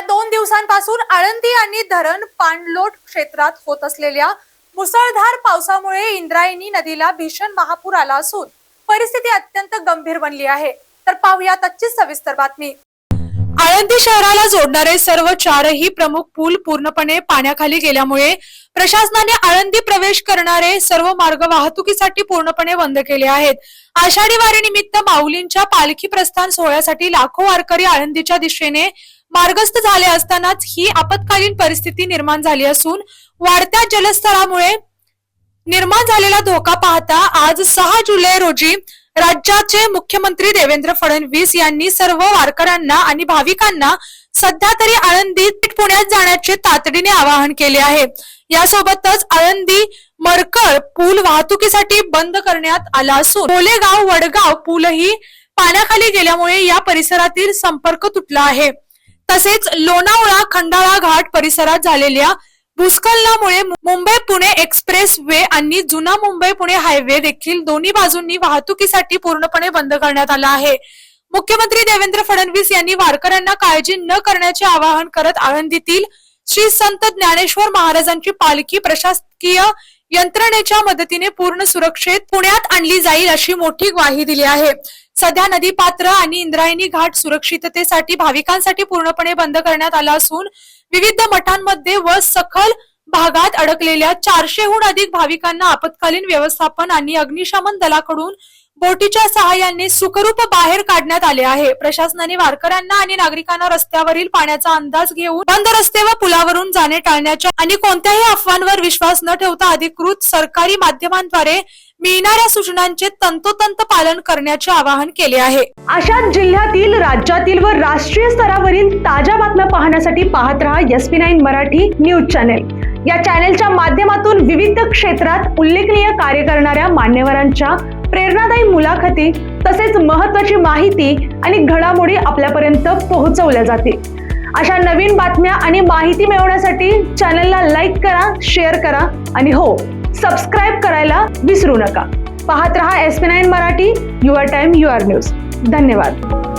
2 दिवसांपासून आळंदी आणि धरण पाणलोट क्षेत्रात होत असलेल्या मुसळधार पावसामुळे इंद्रायणी नदीला भीषण महापूर आला असून परिस्थिती अत्यंत गंभीर बनली आहे। तर पाहूया त्याची सविस्तर बातमी। आळंदी शहराला जोडणारे सर्व 4ही प्रमुख पूल पूर्णपणे पाण्याखाली गेल्यामुळे प्रशासनाने आळंदी प्रवेश करणारे सर्व मार्ग वाहतुकीसाठी पूर्णपणे बंद केले आहेत। आषाढी वारीनिमित्त माऊलींच्या पालखी प्रस्थान सोहळ्यासाठी लाखो वारकरी आळंदीच्या दिशेने मार्गस्थ झाले असतानाच ही आपत्कालीन परिस्थिती निर्माण झाली असून वाढत्या जलस्तरामुळे निर्माण झालेला धोका पाहता आज 6 जुलै रोजी राज्याचे मुख्यमंत्री देवेंद्र फडणवीस यांनी सर्व वारकऱ्यांना आणि भाविकांना सध्या तरी आळंदीत पुण्यात जाण्याचे तातडीने आवाहन केले आहे। यासोबतच आळंदी मरकळ पूल वाहतुकीसाठी बंद करण्यात आला असून बोलेगाव वडगाव पूलही पाण्याखाली गेल्यामुळे या परिसरातील संपर्क तुटला आहे। तसेच लोणावळा खंडाळा घाट परिसरात झालेल्या भूस्खलनामुळे मुंबई पुणे एक्सप्रेस वे आणि जुना मुंबई पुणे हायवे देखील दोन्ही बाजूंनी वाहतुकीसाठी पूर्णपणे बंद करण्यात आला आहे। मुख्यमंत्री देवेंद्र फडणवीस यांनी वारकऱ्यांना काळजी न करण्याचे आवाहन करत आळंदीतील श्री संत ज्ञानेश्वर महाराजांची पालखी प्रशासकीय यंत्रणेच्या मदतीने पूर्ण सुरक्षेत पुण्यात आणली जाईल अशी मोठी ग्वाही दिली आहे। सध्या नदी पात्र आणि इंद्रायणी घाट सुरक्षिततेसाठी भाविकांसाठी पूर्णपणे बंद करण्यात आला असून विविध मठांमध्ये व सखल भागात अडकलेल्या 400हून अधिक भाविकांना आपत्कालीन व्यवस्थापन आणि अग्निशमन दलाकडून बोटीच्या सहाय्याने सुखरूप बाहेर काढण्यात आले आहे। प्रशासनाने वारकऱ्यांना आणि नागरिकांना रस्त्यावरील पाण्याचा अंदाज घेऊन बंद रस्ते व पुलावरून जाणे टाळण्याच्या आणि कोणत्याही अफवांवर विश्वास न ठेवता अधिकृत सरकारी माध्यमांद्वारे मिळणाऱ्या सूचनांचे तंतोतंत पालन करण्याचे आवाहन केले आहे। अशाच जिल्ह्यातील, राज्यातील व राष्ट्रीय स्तरावरील ताज्या बातम्या पाहण्यासाठी पाहत रहा SP9 मराठी न्यूज चॅनेल। या चॅनेलच्या माध्यमातून विविध क्षेत्रात उल्लेखनीय कार्य करणाऱ्या मान्यवरांच्या प्रेरणादायी मुलाखती तसेच महत्त्वाची माहिती आणि घडामोडी आपल्यापर्यंत पोहोचवल्या जातील। अशा नवीन बातम्या आणि माहिती मिळवण्यासाठी चॅनलला लाईक करा, शेअर करा आणि हो, सबस्क्राइब करायला विसरू नका। पाहत रहा SP9 Marathi, your time your news. धन्यवाद।